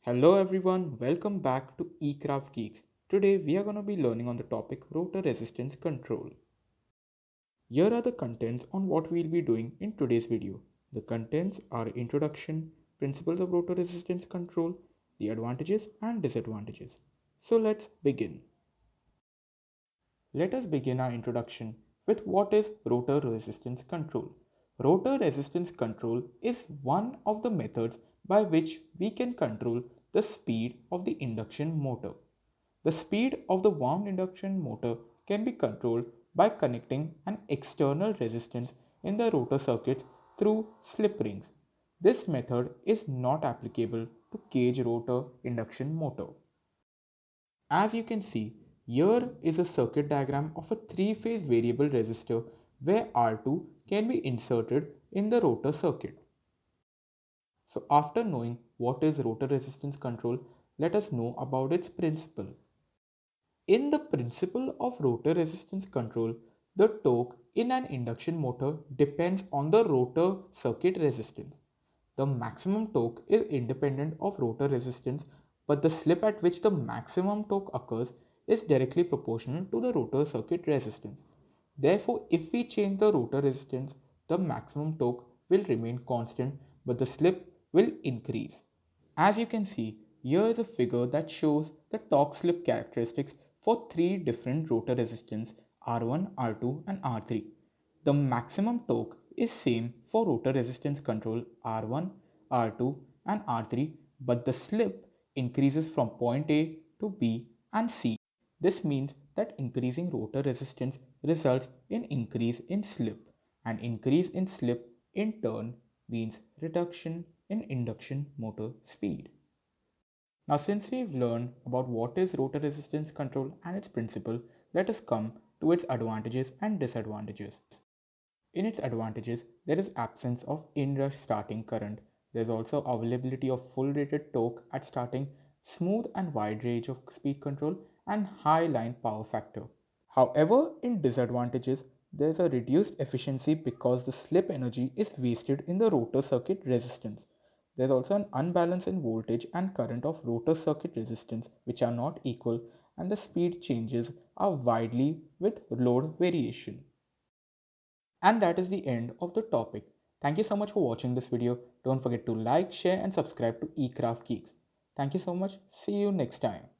Hello everyone, welcome back to Ekraft Geeks. Today we are going to be learning on the topic Rotor Resistance Control. Here are the contents on what we'll be doing in today's video. The contents are introduction, principles of rotor resistance control, the advantages and disadvantages. So let's begin. Let us begin our introduction with what is rotor resistance control. Rotor resistance control is one of the methods by which we can control the speed of the induction motor. The speed of the wound induction motor can be controlled by connecting an external resistance in the rotor circuits through slip rings. This method is not applicable to cage rotor induction motor. As you can see, here is a circuit diagram of a three-phase variable resistor where R2 can be inserted in the rotor circuit. So after knowing what is rotor resistance control, let us know about its principle. In the principle of rotor resistance control, the torque in an induction motor depends on the rotor circuit resistance. The maximum torque is independent of rotor resistance, but the slip at which the maximum torque occurs is directly proportional to the rotor circuit resistance. Therefore, if we change the rotor resistance, the maximum torque will remain constant, but the slip will increase. As you can see, here is a figure that shows the torque slip characteristics for three different rotor resistance R1, R2 and R3. The maximum torque is same for rotor resistance control R1, R2 and R3, but the slip increases from point A to B and C. This means that increasing rotor resistance results in increase in slip, and increase in slip in turn means reduction in induction motor speed. Now, since we've learned about what is rotor resistance control and its principle, let us come to its advantages and disadvantages. In its advantages, there is absence of inrush starting current. There is also availability of full rated torque at starting, smooth and wide range of speed control, and high line power factor. However, in disadvantages, there is a reduced efficiency because the slip energy is wasted in the rotor circuit resistance. There is also an unbalance in voltage and current of rotor circuit resistance, which are not equal, and the speed changes are widely with load variation. And that is the end of the topic. Thank you so much for watching this video. Don't forget to like, share and subscribe to Ekraft Geeks. Thank you so much. See you next time.